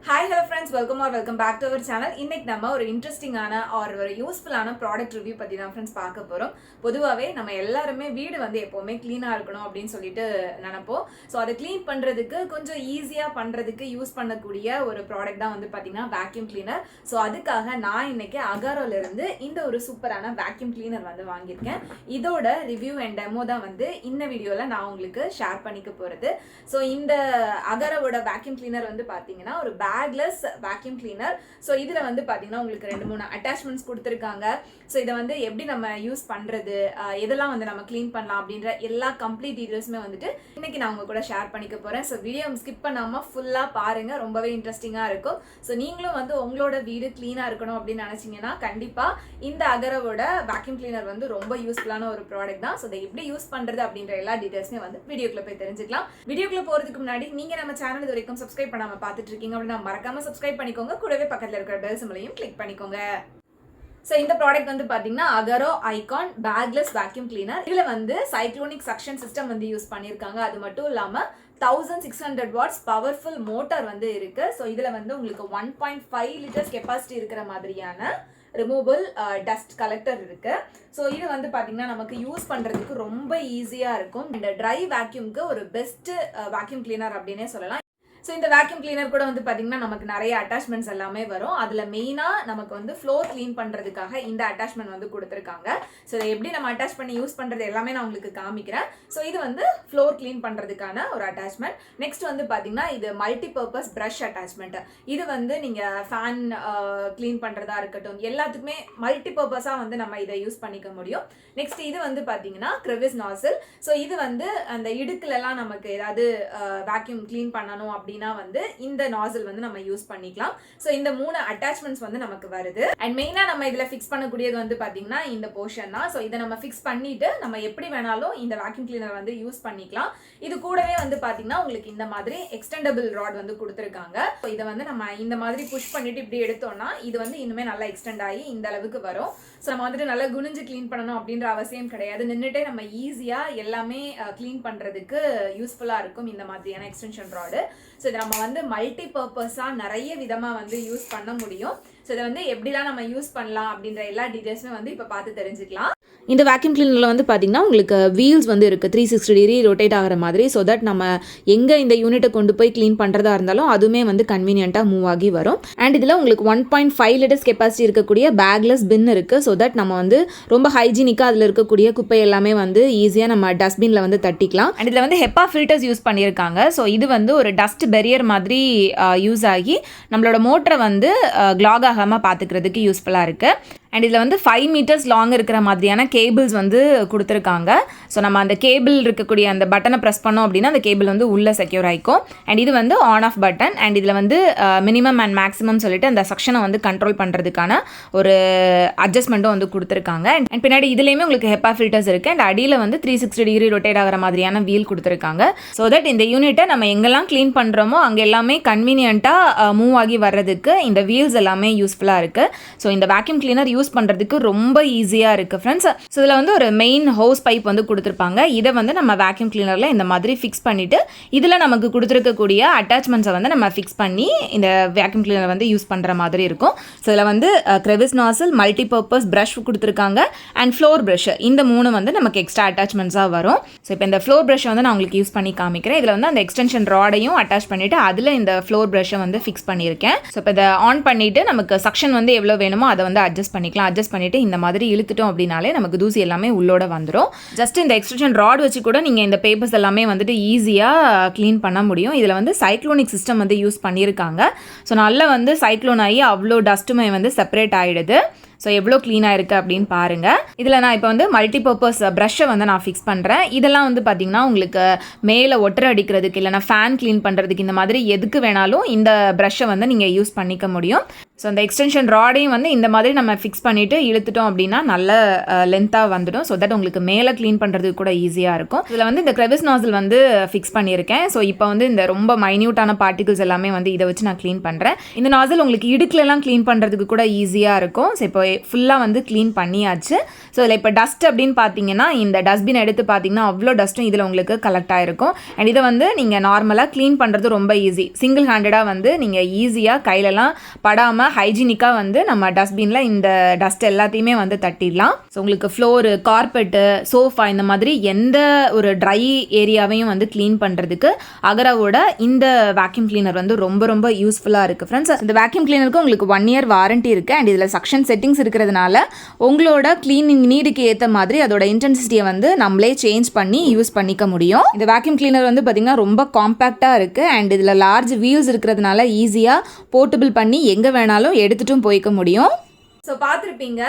Hi hello friends, welcome back to our channel. இன்னைக்கு நம்ம ஒரு இன்ட்ரெஸ்டிங்கான ஒரு யூஸ்ஃபுல்லான ப்ராடக்ட் ரிவ்யூ பத்தி தான் ஃப்ரெண்ட்ஸ் பார்க்க போறோம். பொதுவாவே நம்ம எல்லாரும் வீடு வந்து எப்பவுமே க்ளீனா இருக்கணும் அப்படினு சொல்லிட்டு நினைப்போம். சோ அதை க்ளீன் பண்றதுக்கு கொஞ்சம் ஈஸியா பண்றதுக்கு யூஸ் பண்ணக்கூடிய ஒரு ப்ராடக்ட் தான் வந்து பாத்தீங்கன்னா வாக்யூம் கிளீனர். சோ அதுக்காக நான் இன்னைக்கு அகாரோல இருந்து இந்த ஒரு சூப்பரான வாக்யூம் கிளீனர் வந்து வாங்கியிருக்கேன். இதோட ரிவ்யூ அண்ட் டெமோ தான் வந்து இந்த வீடியோல நான் உங்களுக்கு ஷேர் பண்ணிக்க போறது. சோ இந்த அகாரோவோட வாக்யூம் கிளீனர் வந்து பாத்தீங்கன்னா ஒரு பேக்லெஸ் வாக்யூம் கிளீனர். ஸோ இதில் வந்து பார்த்தீங்கன்னா உங்களுக்கு 2-3 அட்டாச்மெண்ட்ஸ் கொடுத்துருக்காங்க. ஸோ இதை வந்து எப்படி நம்ம யூஸ் பண்ணுறது, எதெல்லாம் வந்து நம்ம க்ளீன் பண்ணலாம் அப்படின்ற எல்லா கம்ப்ளீட் டீட்டெயில்ஸுமே வந்துட்டு இன்னைக்கு நான் உங்க கூட ஷேர் பண்ணிக்க போகிறேன். ஸோ வீடியோ ஸ்கிப் பண்ணாமல் ஃபுல்லாக பாருங்கள், ரொம்பவே இன்ட்ரெஸ்டிங்காக இருக்கும். ஸோ நீங்களும் வந்து உங்களோட வீடு க்ளீனாக இருக்கணும் அப்படின்னு நினச்சிங்கன்னா கண்டிப்பாக இந்த அகரோவோட வாக்யூம் கிளீனர் வந்து ரொம்ப யூஸ்ஃபுல்லான ஒரு ப்ராடக்ட் தான். ஸோ இதை எப்படி யூஸ் பண்ணுறது அப்படின்ற எல்லா டீட்டெயில்ஸுமே வந்து வீடியோக்குள்ளே போய் தெரிஞ்சுக்கலாம். வீடியோக்குள்ளே போகிறதுக்கு முன்னாடி நீங்கள் நம்ம சேனல் இது வரைக்கும் சப்ஸ்கிரைப் பண்ணாமல் பார்த்துட்டு இருக்கீங்க அப்படின்னா மறக்காம சப்ஸ்கிரைப் பண்ணிக்கோங்க. கூடவே பக்கத்துல இருக்கிற பெல் சிம்பலையும் கிளிக் பண்ணிக்கோங்க. சோ இந்த ப்ராடக்ட் வந்து பாத்தீங்கன்னா Agaro icon backless vacuum cleaner. இதுல வந்து சைக்ளோனிக் சக்ஷன் சிஸ்டம் வந்து யூஸ் பண்ணிருக்காங்க. அது மட்டும் இல்லாம 1600 வாட்ஸ் பவர்ஃபுல் மோட்டார் வந்து இருக்கு. ஸோ இதுல வந்து உங்களுக்கு 1.5 லிட்டர்ஸ் கெப்பாசிட்டி இருக்கிற மாதிரியான ரிமூவபிள் டஸ்ட் கலெக்டர் இருக்கு. ஸோ இது வந்து பார்த்தீங்கன்னா நமக்கு யூஸ் பண்ணுறதுக்கு ரொம்ப ஈஸியாக இருக்கும். இந்த ட்ரை வேக்யூம்க்கு ஒரு பெஸ்ட் வேக்யூம் கிளீனர் அப்படின்னே சொல்லலாம். ஸோ இந்த வேக்யூம் கிளீனர் கூட வந்து பார்த்தீங்கன்னா நமக்கு நிறைய அட்டாச்மெண்ட்ஸ் எல்லாமே வரும். அதில் மெயினாக நமக்கு வந்து ஃப்ளோர் க்ளீன் பண்ணுறதுக்காக இந்த அட்டாச்மெண்ட் வந்து கொடுத்துருக்காங்க. ஸோ இதை எப்படி நம்ம அட்டாச் பண்ணி யூஸ் பண்ணுறது எல்லாமே நான் உங்களுக்கு காமிக்கிறேன். ஸோ இது வந்து ஃப்ளோர் க்ளீன் பண்ணுறதுக்கான ஒரு அட்டாச்மெண்ட். நெக்ஸ்ட் வந்து பார்த்தீங்கன்னா இது மல்டி பர்பஸ் ப்ரஷ் அட்டாச்மெண்ட். இது வந்து நீங்கள் ஃபேன் க்ளீன் பண்ணுறதா இருக்கட்டும், எல்லாத்துக்குமே மல்டி பர்பஸாக வந்து நம்ம இதை யூஸ் பண்ணிக்க முடியும். நெக்ஸ்ட் இது வந்து பார்த்தீங்கன்னா கிரெவிஸ் நாசில். ஸோ இது வந்து அந்த இடுக்குலலாம் நமக்கு ஏதாவது வேக்யூம் க்ளீன் பண்ணணும் அப்படின்னா வந்து இந்த நாசில் வந்து நம்ம யூஸ் பண்ணிக்கலாம். ஸோ இந்த 3 அட்டாச்மெண்ட்ஸ் வந்து நமக்கு வருது. அண்ட் மெயினா நம்ம இதுல ஃபிக்ஸ் பண்ணக்கூடியது வந்து பாத்தீங்கன்னா இந்த போர்ஷன் தான். ஸோ இதை நம்ம ஃபிக்ஸ் பண்ணிட்டு நம்ம எப்படி வேணாலும் இந்த வேக்யூம் கிளீனர் வந்து யூஸ் பண்ணிக்கலாம். இது கூடவே வந்து பாத்தீங்கன்னா உங்களுக்கு இந்த மாதிரி எக்ஸ்டெண்டபிள் ராட் வந்து கொடுத்துருக்காங்க. ஸோ இதை வந்து நம்ம இந்த மாதிரி புஷ் பண்ணிட்டு இப்படி எடுத்தோம்னா இது வந்து இன்னுமே நல்லா எக்ஸ்டெண்ட் ஆகி இந்த அளவுக்கு வரும். ஸோ நம்ம வந்துட்டு நல்லா குனிஞ்சு கிளீன் பண்ணணும் அப்படின்ற அவசியம் கிடையாது. நின்றுட்டே நம்ம ஈஸியா எல்லாமே கிளீன் பண்றதுக்கு யூஸ்ஃபுல்லா இருக்கும் இந்த மாதிரியான எக்ஸ்டென்ஷன் ராடு. ஸோ இதை நம்ம வந்து மல்டி பர்பஸாக நிறைய விதமாக வந்து யூஸ் பண்ண முடியும். ஸோ இதை வந்து எப்படிலாம் நம்ம யூஸ் பண்ணலாம் அப்படின்ற எல்லா டீட்டெயில்ஸுமே வந்து இப்போ பார்த்து தெரிஞ்சுக்கலாம். இந்த வேக்யூம் கிளீனரில் வந்து பார்த்திங்கன்னா உங்களுக்கு வீல்ஸ் வந்து இருக்குது, 360 டிகிரி ரொட்டேட் ஆகிற மாதிரி. ஸோ தட் நம்ம எங்கே இந்த யூனிட்டை கொண்டு போய் க்ளீன் பண்ணுறதா இருந்தாலும் அதுவுமே வந்து கன்வீனியண்ட்டாக மூவ் ஆகி வரும். அண்ட் இதில் உங்களுக்கு 1.5 லிட்டர்ஸ் கெப்பாசிட்டி இருக்கக்கூடிய பேக்லெஸ் பின் இருக்குது. ஸோ தட் நம்ம வந்து ரொம்ப ஹைஜீனிக்காக அதில் இருக்கக்கூடிய குப்பை எல்லாமே வந்து ஈஸியாக நம்ம டஸ்ட்பினில் வந்து தட்டிக்கலாம். அண்ட் இதில் வந்து ஹெப்பா ஃபில்டர்ஸ் யூஸ் பண்ணியிருக்காங்க. ஸோ இது வந்து ஒரு டஸ்ட் பெரியர் மாதிரி யூஸ் ஆகி நம்மளோட மோட்டரை வந்து கிளாக் ஆகாமல் பார்த்துக்கிறதுக்கு யூஸ்ஃபுல்லாக இருக்குது. அண்ட் இதில் வந்து 5 மீட்டர்ஸ் லாங் இருக்கிற மாதிரியான கேபிள்ஸ் வந்து கொடுத்துருக்காங்க. ஸோ நம்ம அந்த கேபிள் இருக்கக்கூடிய அந்த பட்டனை ப்ரெஸ் பண்ணோம் அப்படின்னா அந்த கேபிள் வந்து உள்ளே செக்யூர் ஆகிக்கும். அண்ட் இது வந்து ஆன் ஆஃப் பட்டன். அண்ட் இதில் வந்து மினிமம் அண்ட் மேக்ஸிமம் சொல்லிட்டு அந்த செக்ஷனை வந்து கண்ட்ரோல் பண்ணுறதுக்கான ஒரு அட்ஜஸ்ட்மெண்ட்டும் வந்து கொடுத்துருக்காங்க. அண்ட் பின்னாடி இதுலேயுமே உங்களுக்கு ஹெப்பா ஃபில்டர்ஸ் இருக்குது. அண்ட் அடியில் வந்து 360 டிகிரி ரொட்டேட் ஆகிற மாதிரியான வீல் கொடுத்துருக்காங்க. ஸோ தட் இந்த யூனிட்டை நம்ம எங்கெல்லாம் க்ளீன் பண்ணுறோமோ அங்கே எல்லாமே கன்வீனியண்ட்டாக மூவ் ஆகி வர்றதுக்கு இந்த வீல்ஸ் எல்லாமே யூஸ்ஃபுல்லாக இருக்குது. ஸோ இந்த வேக்யூம் கிளீனர் யூஸ் பண்ணுறதுக்கு ரொம்ப ஈஸியாக இருக்குது ஃப்ரெண்ட்ஸ். ஸோ இதில் வந்து ஒரு மெயின் ஹவுஸ் பைப் வந்து கொடுத்துருப்பாங்க. இதை வந்து நம்ம வேக்யூம் கிளீனரில் இந்த மாதிரி ஃபிக்ஸ் பண்ணிவிட்டு இதில் நமக்கு கொடுத்துருக்கக்கூடிய அட்டாச்மெண்ட்ஸை வந்து நம்ம ஃபிக்ஸ் பண்ணி இந்த வேக்யூம் கிளீனர் வந்து யூஸ் பண்ணுற மாதிரி இருக்கும். ஸோ இதில் வந்து கிரெவிஸ் நாசில், மல்டி பர்பஸ் ப்ரஷ் கொடுத்துருக்காங்க அண்ட் ஃப்ளோர் ப்ரஷ். இந்த 3 வந்து நமக்கு எக்ஸ்ட்ரா அட்டாச்மெண்ட்ஸாக வரும். ஸோ இப்போ இந்த ஃப்ளோர் ப்ரஷ்ஷை வந்து நான் உங்களுக்கு யூஸ் பண்ணி காமிக்கிறேன். இதில் வந்து அந்த எக்ஸ்டென்ஷன் ராடையும் அட்டாச் பண்ணிவிட்டு அதில் இந்த ஃப்ளோர் ப்ரஷ்ஷை வந்து ஃபிக்ஸ் பண்ணியிருக்கேன். ஸோ இப்போ இதை ஆன் பண்ணிவிட்டு நமக்கு செக்ஷன் வந்து எவ்வளோ வேணுமோ அதை வந்து அட்ஜஸ்ட் பண்ணிக்கலாம். அட்ஜஸ்ட் பண்ணிட்டு இந்த மாதிரி இழுத்துட்டோம் அப்படின்னாலே நமக்கு தூசி எல்லாமே உள்ளோட வந்துடும். ஜஸ்ட் இந்த எக்ஸ்டென்ஷன் ராட் வச்சு கூட நீங்கள் இந்த பேப்பர்ஸ் எல்லாமே வந்துட்டு ஈஸியாக க்ளீன் பண்ண முடியும். இதில் வந்து சைக்ளோனிக் சிஸ்டம் வந்து யூஸ் பண்ணியிருக்காங்க. ஸோ நல்லா வந்து சைக்ளோன் ஆகி அவ்வளோ டஸ்ட்டுமே வந்து செப்பரேட் ஆகிடுது. ஸோ எவ்வளோ க்ளீனாக இருக்குது அப்படின்னு பாருங்கள். இதில் நான் இப்போ வந்து மல்டி பர்பஸ் ப்ரஷ்ஷை வந்து நான் ஃபிக்ஸ் பண்ணுறேன். இதெல்லாம் வந்து பார்த்திங்கன்னா உங்களுக்கு மேலே ஒட்டரை அடிக்கிறதுக்கு இல்லைனா ஃபேன் க்ளீன் பண்ணுறதுக்கு இந்த மாதிரி எதுக்கு வேணாலும் இந்த ப்ரஷ்ஷை வந்து நீங்கள் யூஸ் பண்ணிக்க முடியும். ஸோ அந்த எக்ஸ்டென்ஷன் ராடையும் வந்து இந்த மாதிரி நம்ம ஃபிக்ஸ் பண்ணிவிட்டு இழுத்துட்டோம் அப்படின்னா நல்ல லென்த்தாக வந்துடும். ஸோ தட் உங்களுக்கு மேலே க்ளீன் பண்ணுறதுக்கு கூட ஈஸியாக இருக்கும். இதில் வந்து இந்த கிரெவிஸ் நாசில் வந்து ஃபிக்ஸ் பண்ணியிருக்கேன். ஸோ இப்போ வந்து இந்த ரொம்ப மைன்யூட்டான பார்ட்டிகல்ஸ் எல்லாமே வந்து இதை வச்சு நான் க்ளீன் பண்ணுறேன். இந்த நாசில் உங்களுக்கு இடுக்குலலாம் க்ளீன் பண்ணுறதுக்கு கூட ஈஸியாக இருக்கும். ஸோ இப்போ ஃபுல்லாக வந்து க்ளீன் பண்ணியாச்சு. ஸோ இதில் இப்போ டஸ்ட் அப்படின்னு பார்த்தீங்கன்னா இந்த டஸ்ட்பின் எடுத்து பார்த்தீங்கன்னா அவ்வளோ டஸ்ட்டும் இதில் உங்களுக்கு கலெக்ட் ஆகிருக்கும். அண்ட் இதை வந்து நீங்கள் நார்மலாக க்ளீன் பண்ணுறது ரொம்ப ஈஸி. சிங்கிள் ஹேண்டடாக வந்து நீங்கள் ஈஸியாக கையிலலாம் படாமல் ஹைஜீனிக்காக வந்து நம்ம டஸ்ட்பினில் இந்த டஸ்ட் எல்லாத்தையுமே வந்து தட்டிடலாம். ஸோ உங்களுக்கு ஃப்ளோரு, கார்பெட்டு, சோஃபா இந்த மாதிரி எந்த ஒரு ட்ரை ஏரியாவையும் வந்து க்ளீன் பண்ணுறதுக்கு அகராவோட இந்த வேக்யூம் கிளீனர் வந்து ரொம்ப ரொம்ப யூஸ்ஃபுல்லாக இருக்குது ஃப்ரெண்ட்ஸ். இந்த வேக்யூம் கிளீனருக்கு உங்களுக்கு 1 year வாரண்ட்டி இருக்குது. அண்ட் இதில் சக்ஷன் செட்டிங்ஸ் இருக்கிறதுனால உங்களோட க்ளீனிங் நீடுக்கு ஏற்ற மாதிரி அதோட இன்டென்சிட்டியை வந்து நம்மளே சேஞ்ச் பண்ணி யூஸ் பண்ணிக்க முடியும். இந்த வேக்யூம் கிளீனர் வந்து பார்த்திங்கன்னா ரொம்ப காம்பேக்டாக இருக்குது. அண்ட் இதில் லார்ஜ் வீல்ஸ் இருக்கிறதுனால ஈஸியாக போர்ட்டபிள் பண்ணி எங்கே வேணாலும் எடுத்துகிட்டும் போய்க்க முடியும். ஸோ பார்த்துருப்பீங்க,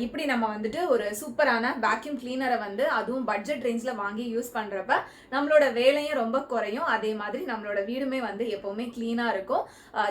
இப்படி நம்ம வந்துட்டு ஒரு சூப்பரான வேக்யூம் கிளீனரை வந்து அதுவும் பட்ஜெட் ரேஞ்சில் வாங்கி யூஸ் பண்ணுறப்ப நம்மளோட வேலையும் ரொம்ப குறையும். அதே மாதிரி நம்மளோட வீடுமே வந்து எப்போவுமே க்ளீனாக இருக்கும்.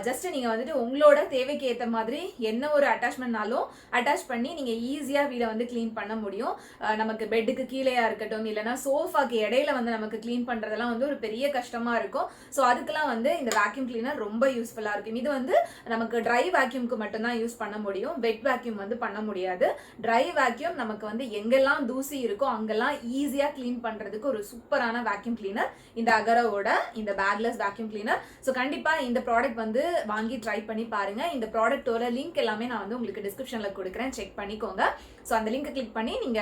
ஜஸ்ட் நீங்கள் வந்துட்டு உங்களோட தேவைக்கு ஏற்ற மாதிரி என்ன ஒரு அட்டாச்மெண்ட்னாலும் அட்டாச் பண்ணி நீங்கள் ஈஸியாக வீடை வந்து க்ளீன் பண்ண முடியும். நமக்கு பெட்டுக்கு கீழேயா இருக்கட்டும், இல்லைனா சோஃபாக்கு இடையில வந்து நமக்கு க்ளீன் பண்ணுறதெல்லாம் வந்து ஒரு பெரிய கஷ்டமாக இருக்கும். ஸோ அதுக்கெல்லாம் வந்து இந்த வேக்யூம் கிளீனர் ரொம்ப யூஸ்ஃபுல்லாக இருக்கும். இது வந்து நமக்கு ட்ரை வேக்யூம்க்கு மட்டும்தான் யூஸ் பண்ண முடியும். வெட் வேக்யூம் வந்து பண்ண முடியாது. ட்ரை வேக்யூம் நமக்கு வந்து எங்கெல்லாம் தூசி இருக்கோ அங்கெல்லாம் ஈஸியா க்ளீன் பண்றதுக்கு ஒரு சூப்பரான வேக்யூம் கிளீனர் இந்த அகரோவோட இந்த பேக்லெஸ் வேக்யூம் கிளீனர். ஸோ கண்டிப்பா இந்த ப்ராடக்ட் வந்து வாங்கி ட்ரை பண்ணி பாருங்க. இந்த ப்ராடக்ட்டோட லிங்க் எல்லாமே நான் வந்து உங்களுக்கு டிஸ்கிரிப்ஷன்ல கொடுக்குறேன், செக் பண்ணிக்கோங்க. ஸோ அந்த லிங்கை கிளிக் பண்ணி நீங்க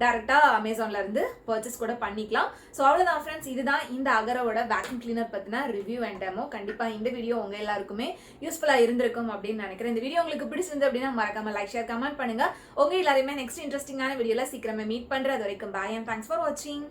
டைரக்டா அமேசான்ல இருந்து பர்ச்சேஸ் கூட பண்ணிக்கலாம். ஸோ அவ்வளோதான் ஃப்ரெண்ட்ஸ், இதுதான் இந்த அகரோவோட வேக்யூம் கிளீனர் பத்தின ரிவ்யூ அண்ட் டெமோ. கண்டிப்பா இந்த வீடியோ உங்க எல்லாருக்குமே யூஸ்ஃபுல்லா இருந்திருக்கும் அப்படின்னு நினைக்கிறேன். இந்த வீடியோ உங்களுக்கு பிடிச்சிருந்து அப்படின்னா மறக்காம லைக், ஷேர், கமெண்ட் பண்ணுங்க. உங்க எல்லாரையுமே நெக்ஸ்ட் இன்ட்ரெஸ்டிங்கான வீடியோல சீக்கிரமே மீட் பண்றது வரைக்கும் பாய் அண்ட் தேங்க்ஸ் ஃபார் வாட்சிங்.